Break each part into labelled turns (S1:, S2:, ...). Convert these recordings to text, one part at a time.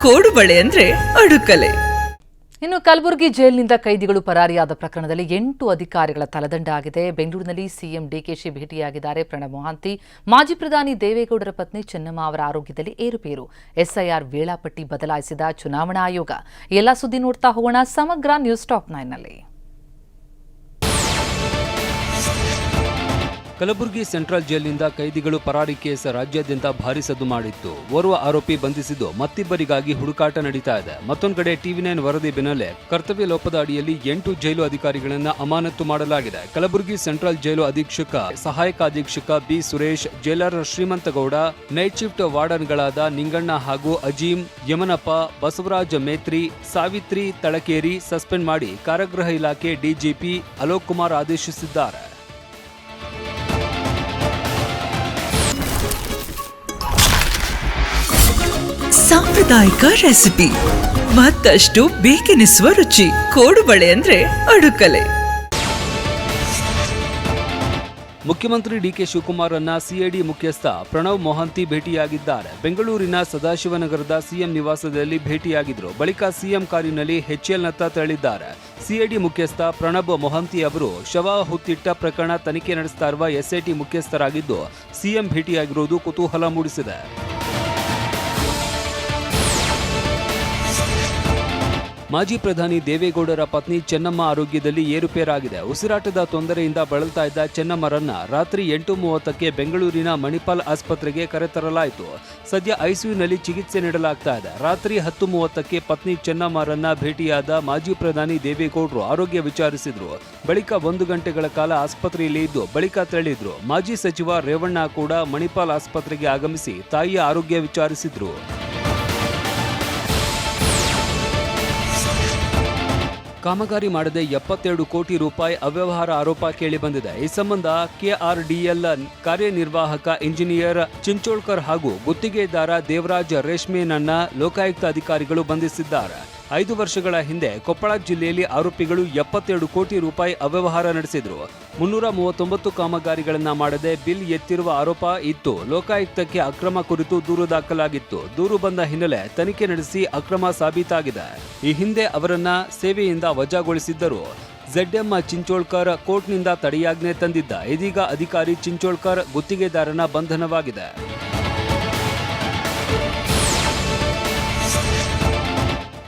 S1: ಕೋಡುಬಳೆ ಅಂದ್ರೆ ಅಡುಕಲೆ.
S2: ಇನ್ನು ಕಲಬುರಗಿ ಜೈಲಿನಿಂದ ಕೈದಿಗಳು ಪರಾರಿಯಾದ ಪ್ರಕರಣದಲ್ಲಿ 8 ಅಧಿಕಾರಿಗಳ ತಲೆದಂಡ ಆಗಿದೆ. ಬೆಂಗಳೂರಿನಲ್ಲಿ ಸಿಎಂ ಡಿಕೆಶಿ ಭೇಟಿಯಾಗಿದ್ದಾರೆ. ಪ್ರಣಬ್ ಮೊಹಾಂತಿ, ಮಾಜಿ ಪ್ರಧಾನಿ ದೇವೇಗೌಡರ ಪತ್ನಿ ಚೆನ್ನಮ್ಮ ಅವರ ಆರೋಗ್ಯದಲ್ಲಿ ಏರುಪೇರು. ಎಸ್ಐಆರ್ ವೇಳಾಪಟ್ಟಿ ಬದಲಾಯಿಸಿದ ಚುನಾವಣಾ ಆಯೋಗ. ಎಲ್ಲ ಸುದ್ದಿ ನೋಡ್ತಾ ಹೋಗೋಣ ಸಮಗ್ರ ನ್ಯೂಸ್ ಟಾಪ್ 9ನಲ್ಲಿ.
S3: ಕಲಬುರಗಿ ಸೆಂಟ್ರಲ್ ಜೈಲಿನಿಂದ ಕೈದಿಗಳು ಪರಾರಿ ಕೇಸ್ ರಾಜ್ಯಾದ್ಯಂತ ಭಾರೀ ಸದ್ದು ಮಾಡಿತ್ತು. ಓರ್ವ ಆರೋಪಿ ಬಂಧಿಸಿದ್ದು ಮತ್ತಿಬ್ಬರಿಗಾಗಿ ಹುಡುಕಾಟ ನಡೀತಾ ಇದೆ. ಮತ್ತೊಂದು ಕಡೆ ಟಿವಿ9 ವರದಿ ಬೆನ್ನಲ್ಲೇ ಕರ್ತವ್ಯ ಲೋಪದ ಅಡಿಯಲ್ಲಿ 8 ಜೈಲು ಅಧಿಕಾರಿಗಳನ್ನ ಅಮಾನತು ಮಾಡಲಾಗಿದೆ. ಕಲಬುರಗಿ ಸೆಂಟ್ರಲ್ ಜೈಲು ಅಧೀಕ್ಷಕ, ಸಹಾಯಕ ಅಧೀಕ್ಷಕ B Suresh, jailer Shrimantagouda, night shift ವಾರ್ಡನ್ಗಳಾದ ನಿಂಗಣ್ಣ ಹಾಗೂ ಅಜೀಂ, ಯಮನಪ್ಪ, ಬಸವರಾಜ ಮೇತ್ರಿ, ಸಾವಿತ್ರಿ ತಳಕೇರಿ ಸಸ್ಪೆಂಡ್ ಮಾಡಿ ಕಾರಾಗೃಹ ಇಲಾಖೆ ಡಿಜಿಪಿ ಅಲೋಕ್ ಕುಮಾರ್ ಆದೇಶಿಸಿದ್ದಾರೆ.
S1: ಸಾಂಪ್ರದಾಯಿಕ ರೆಸಿಪಿ, ಮತ್ತಷ್ಟು ಬೇಕೆನಿಸುವ ರುಚಿ. ಕೋಡುಬಳೆ ಅಂದ್ರೆ ಅಡುಕಲೆ.
S3: ಮುಖ್ಯಮಂತ್ರಿ ಡಿಕೆ ಶಿವಕುಮಾರ್ ಅನ್ನ ಸಿಐಡಿ ಮುಖ್ಯಸ್ಥ ಪ್ರಣಬ್ ಮೊಹಾಂತಿ ಭೇಟಿಯಾಗಿದ್ದಾರೆ. ಬೆಂಗಳೂರಿನ ಸದಾಶಿವನಗರದ ಸಿಎಂ ನಿವಾಸದಲ್ಲಿ ಭೇಟಿಯಾಗಿದ್ರು. ಬಳಿಕ ಸಿಎಂ ಕಾರಿನಲ್ಲಿ ಎಚ್ಎಲ್ನತ್ತ ತೆರಳಿದ್ದಾರೆ. ಸಿಐಡಿ ಮುಖ್ಯಸ್ಥ ಪ್ರಣಬ್ ಮೊಹಾಂತಿ ಅವರು ಶವ ಹುತ್ತಿಟ್ಟ ಪ್ರಕರಣ ತನಿಖೆ ನಡೆಸ್ತಾ ಇರುವ ಎಸ್ಐಟಿ ಮುಖ್ಯಸ್ಥರಾಗಿದ್ದು ಸಿಎಂ ಭೇಟಿಯಾಗಿರುವುದು ಕುತೂಹಲ ಮೂಡಿಸಿದೆ. ಮಾಜಿ ಪ್ರಧಾನಿ ದೇವೇಗೌಡರ ಪತ್ನಿ ಚೆನ್ನಮ್ಮ ಆರೋಗ್ಯದಲ್ಲಿ ಏರುಪೇರಾಗಿದೆ. ಉಸಿರಾಟದ ತೊಂದರೆಯಿಂದ ಬಳಲ್ತಾ ಇದ್ದ ಚೆನ್ನಮ್ಮರನ್ನ ರಾತ್ರಿ 8:30ಕ್ಕೆ ಬೆಂಗಳೂರಿನ ಮಣಿಪಾಲ್ ಆಸ್ಪತ್ರೆಗೆ ಕರೆತರಲಾಯಿತು. ಸದ್ಯ ಐಸಿಯುನಲ್ಲಿ ಚಿಕಿತ್ಸೆ ನೀಡಲಾಗ್ತಾ ಇದೆ. ರಾತ್ರಿ 10:30ಕ್ಕೆ ಪತ್ನಿ ಚೆನ್ನಮ್ಮರನ್ನ ಭೇಟಿಯಾದ ಮಾಜಿ ಪ್ರಧಾನಿ ದೇವೇಗೌಡರು ಆರೋಗ್ಯ ವಿಚಾರಿಸಿದ್ರು. ಬಳಿಕ 1 ಗಂಟೆಗಳ ಕಾಲ ಆಸ್ಪತ್ರೆಯಲ್ಲಿ ಇದ್ದು ಬಳಿಕ ತೆರಳಿದ್ರು. ಮಾಜಿ ಸಚಿವ ರೇವಣ್ಣ ಕೂಡ ಮಣಿಪಾಲ್ ಆಸ್ಪತ್ರೆಗೆ ಆಗಮಿಸಿ ತಾಯಿಯ ಆರೋಗ್ಯ ವಿಚಾರಿಸಿದ್ರು. ಕಾಮಗಾರಿ ಮಾಡದೆ 72 ಕೋಟಿ ರೂಪಾಯಿ ಅವ್ಯವಹಾರ ಆರೋಪ ಕೇಳಿಬಂದಿದೆ. ಈ ಸಂಬಂಧ ಕೆಆರ್ಡಿಎಲ್ ಕಾರ್ಯನಿರ್ವಾಹಕ ಇಂಜಿನಿಯರ್ ಚಿಂಚೋಳ್ಕರ್ ಹಾಗೂ ಗುತ್ತಿಗೆದಾರ ದೇವರಾಜ್ ರೇಷ್ಮೆನನ್ನ ಲೋಕಾಯುಕ್ತ ಅಧಿಕಾರಿಗಳು ಬಂಧಿಸಿದ್ದಾರೆ. 5 ವರ್ಷಗಳ ಹಿಂದೆ ಕೊಪ್ಪಳ ಜಿಲ್ಲೆಯಲ್ಲಿ ಆರೋಪಿಗಳು 72 ಕೋಟಿ ರೂಪಾಯಿ ಅವ್ಯವಹಾರ ನಡೆಸಿದ್ರು. 339 ಕಾಮಗಾರಿಗಳನ್ನ ಮಾಡದೆ ಬಿಲ್ ಎತ್ತಿರುವ ಆರೋಪ ಇತ್ತು. ಲೋಕಾಯುಕ್ತಕ್ಕೆ ಅಕ್ರಮ ಕುರಿತು ದೂರು ದಾಖಲಾಗಿತ್ತು. ದೂರು ಬಂದ ಹಿನ್ನೆಲೆ ತನಿಖೆ ನಡೆಸಿ ಅಕ್ರಮ ಸಾಬೀತಾಗಿದೆ. ಈ ಹಿಂದೆ ಅವರನ್ನ ಸೇವೆಯಿಂದ ವಜಾಗೊಳಿಸಿದ್ದರು. ZM ಚಿಂಚೋಳ್ಕರ್ ಕೋರ್ಟ್ನಿಂದ ತಡೆಯಾಜ್ಞೆ ತಂದಿದ್ದ. ಇದೀಗ ಅಧಿಕಾರಿ ಚಿಂಚೋಳ್ಕರ್ ಗುತ್ತಿಗೆದಾರನ ಬಂಧನವಾಗಿದೆ.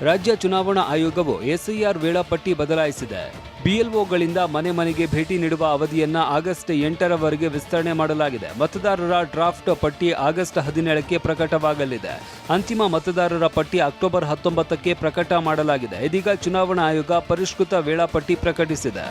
S3: ರಾಜ್ಯ ಚುನಾವಣಾ ಆಯೋಗವು ಎಸ್ಐಆರ್ ವೇಳಾಪಟ್ಟಿ ಬದಲಾಯಿಸಿದೆ. ಬಿಎಲ್ಒಗಳಿಂದ ಮನೆ ಮನೆಗೆ ಭೇಟಿ ನೀಡುವ ಅವಧಿಯನ್ನ ಆಗಸ್ಟ್ 8ರವರೆಗೆ ವಿಸ್ತರಣೆ ಮಾಡಲಾಗಿದೆ. ಮತದಾರರ ಡ್ರಾಫ್ಟ್ ಪಟ್ಟಿ ಆಗಸ್ಟ್ 17ಕ್ಕೆ ಪ್ರಕಟವಾಗಲಿದೆ. ಅಂತಿಮ ಮತದಾರರ ಪಟ್ಟಿ ಅಕ್ಟೋಬರ್ 19ಕ್ಕೆ ಪ್ರಕಟ ಮಾಡಲಾಗಿದೆ. ಇದೀಗ ಚುನಾವಣಾ ಆಯೋಗ ಪರಿಷ್ಕೃತ ವೇಳಾಪಟ್ಟಿ ಪ್ರಕಟಿಸಿದೆ.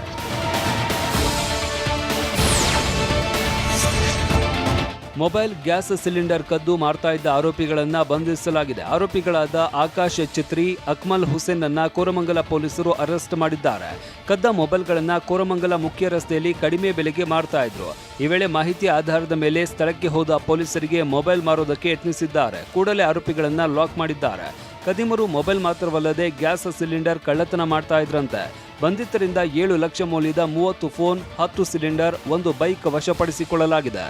S3: ಮೊಬೈಲ್ ಗ್ಯಾಸ್ ಸಿಲಿಂಡರ್ ಕದ್ದು ಮಾರ್ತಾ ಇದ್ದ ಆರೋಪಿಗಳನ್ನ ಬಂಧಿಸಲಾಗಿದೆ. ಆರೋಪಿಗಳಾದ ಆಕಾಶ್ ಚಿತ್ರಿ, ಅಕ್ಮಲ್ ಹುಸೇನ್ ಅನ್ನ ಕೋರಮಂಗಲ ಪೊಲೀಸರು ಅರೆಸ್ಟ್ ಮಾಡಿದ್ದಾರೆ. ಕದ್ದ ಮೊಬೈಲ್ಗಳನ್ನ ಕೋರಮಂಗಲ ಮುಖ್ಯ ರಸ್ತೆಯಲ್ಲಿ ಕಡಿಮೆ ಬೆಲೆಗೆ ಮಾರ್ತಾ ಇದ್ರು. ಈ ವೇಳೆ ಮಾಹಿತಿ ಆಧಾರದ ಮೇಲೆ ಸ್ಥಳಕ್ಕೆ ಹೋದ ಪೊಲೀಸರಿಗೆ ಮೊಬೈಲ್ ಮಾರೋದಕ್ಕೆ ಯತ್ನಿಸಿದ್ದಾರೆ. ಕೂಡಲೇ ಆರೋಪಿಗಳನ್ನ ಲಾಕ್ ಮಾಡಿದ್ದಾರೆ. ಕದಿಮರು ಮೊಬೈಲ್ ಮಾತ್ರವಲ್ಲದೆ ಗ್ಯಾಸ್ ಸಿಲಿಂಡರ್ ಕಳ್ಳತನ ಮಾಡ್ತಾ ಇದ್ರಂತೆ. ಬಂಧಿತರಿಂದ 7 ಲಕ್ಷ ಮೌಲ್ಯದ 30 ಫೋನ್, 10 ಸಿಲಿಂಡರ್, 1 ಬೈಕ್ ವಶಪಡಿಸಿಕೊಳ್ಳಲಾಗಿದೆ.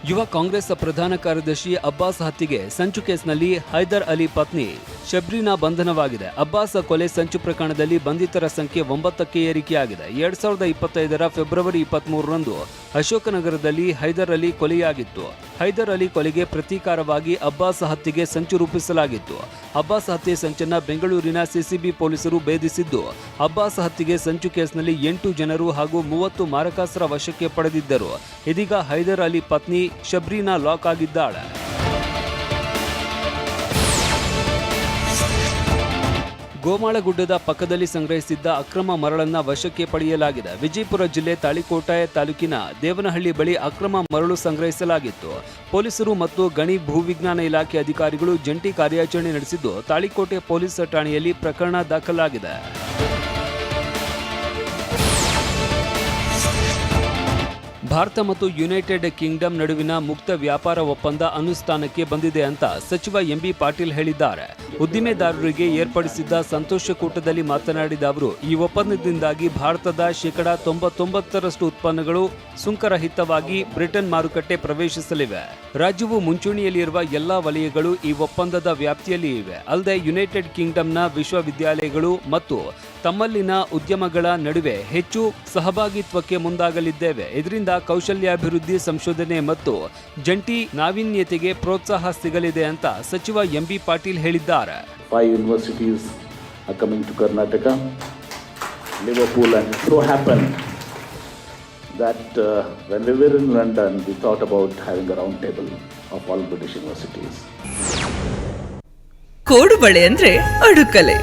S3: ಯುವ ಕಾಂಗ್ರೆಸ್ ಪ್ರಧಾನ ಕಾರ್ಯದರ್ಶಿ ಅಬ್ಬಾಸ್ ಹತ್ಯೆಗೆ ಸಂಚು ಕೇಸ್ನಲ್ಲಿ ಹೈದರ್ ಅಲಿ ಪತ್ನಿ ಶಬ್ರೀನಾ ಬಂಧನವಾಗಿದೆ. ಅಬ್ಬಾಸ್ ಕೊಲೆ ಸಂಚು ಪ್ರಕರಣದಲ್ಲಿ ಬಂಧಿತರ ಸಂಖ್ಯೆ 9ಕ್ಕೆ ಏರಿಕೆಯಾಗಿದೆ. 2025ರ ಫೆಬ್ರವರಿ 23ರಂದು ಅಶೋಕನಗರದಲ್ಲಿ ಹೈದರ್ ಅಲಿ ಕೊಲೆಯಾಗಿತ್ತು. ಹೈದರ್ ಅಲಿ ಕೊಲೆಗೆ ಪ್ರತೀಕಾರವಾಗಿ ಅಬ್ಬಾಸ್ ಹತ್ಯೆಗೆ ಸಂಚು ರೂಪಿಸಲಾಗಿತ್ತು. ಅಬ್ಬಾಸ್ ಹತ್ಯೆ ಸಂಚನ್ನ ಬೆಂಗಳೂರಿನ ಸಿಸಿಬಿ ಪೊಲೀಸರು ಭೇದಿಸಿದ್ದು, ಅಬ್ಬಾಸ್ ಹತ್ಯೆಗೆ ಸಂಚು ಕೇಸ್ನಲ್ಲಿ 8 ಜನರು ಹಾಗೂ 30 ಮಾರಕಾಸ್ತ್ರ ವಶಕ್ಕೆ ಪಡೆದಿದ್ದರು. ಇದೀಗ ಹೈದರ್ ಅಲಿ ಪತ್ನಿ ಶಬ್ರೀನಾ ಲಾಕ್ ಆಗಿದ್ದಾಳೆ. ಗೋಮಾಳಗುಡ್ಡದ ಪಕ್ಕದಲ್ಲಿ ಸಂಗ್ರಹಿಸಿದ್ದ ಅಕ್ರಮ ಮರಳನ್ನ ವಶಕ್ಕೆ ಪಡೆಯಲಾಗಿದೆ. ವಿಜಯಪುರ ಜಿಲ್ಲೆ ತಾಳಿಕೋಟೆ ತಾಲೂಕಿನ ದೇವನಹಳ್ಳಿ ಬಳಿ ಅಕ್ರಮ ಮರಳು ಸಂಗ್ರಹಿಸಲಾಗಿತ್ತು. ಪೊಲೀಸರು ಮತ್ತು ಗಣಿ ಭೂವಿಜ್ಞಾನ ಇಲಾಖೆ ಅಧಿಕಾರಿಗಳು ಜಂಟಿ ಕಾರ್ಯಾಚರಣೆ ನಡೆಸಿದ್ದು ತಾಳಿಕೋಟೆ ಪೊಲೀಸ್ ಠಾಣೆಯಲ್ಲಿ ಪ್ರಕರಣ ದಾಖಲಾಗಿದೆ. ಭಾರತ ಮತ್ತು ಯುನೈಟೆಡ್ ಕಿಂಗ್ಡಮ್ ನಡುವಿನ ಮುಕ್ತ ವ್ಯಾಪಾರ ಒಪ್ಪಂದ ಅನುಷ್ಠಾನಕ್ಕೆ ಬಂದಿದೆ ಅಂತ ಸಚಿವ ಎಂಬಿ ಪಾಟೀಲ್ ಹೇಳಿದ್ದಾರೆ. ಉದ್ದಿಮೆದಾರರಿಗೆ ಏರ್ಪಡಿಸಿದ್ದ ಸಂತೋಷ ಕೂಟದಲ್ಲಿ ಮಾತನಾಡಿದ ಅವರು, ಈ ಒಪ್ಪಂದದಿಂದಾಗಿ ಭಾರತದ 99% ಉತ್ಪನ್ನಗಳು ಸುಂಕರಹಿತವಾಗಿ ಬ್ರಿಟನ್ ಮಾರುಕಟ್ಟೆ ಪ್ರವೇಶಿಸಲಿವೆ. ರಾಜ್ಯವು ಮುಂಚೂಣಿಯಲ್ಲಿರುವ ಎಲ್ಲಾ ವಲಯಗಳು ಈ ಒಪ್ಪಂದದ ವ್ಯಾಪ್ತಿಯಲ್ಲಿ ಇವೆ. ಅಲ್ಲದೆ ಯುನೈಟೆಡ್ ಕಿಂಗ್ಡಮ್ನ ವಿಶ್ವವಿದ್ಯಾಲಯಗಳು ಮತ್ತು ತಮ್ಮಲ್ಲಿನ ಉದ್ಯಮಗಳ ನಡುವೆ ಹೆಚ್ಚು ಸಹಭಾಗಿತ್ವಕ್ಕೆ ಮುಂದಾಗಲಿದ್ದೇವೆ. ಇದರಿಂದ ಕೌಶಲ್ಯಾಭಿವೃದ್ಧಿ, ಸಂಶೋಧನೆ ಮತ್ತು ಜಂಟಿ ನಾವೀನ್ಯತೆಗೆ ಪ್ರೋತ್ಸಾಹ ಸಿಗಲಿದೆ ಅಂತ ಸಚಿವ ಎಂಬಿ ಪಾಟೀಲ್ ಹೇಳಿದ್ದಾರೆ.
S4: 5 universities are coming to Karnataka, Liverpool, and it so happened that when we were in London, we thought about having a round table of all British universities.
S1: ಕೋಡುಬಳೆ ಅಂದ್ರೆ ಅಡುಕಲೆ.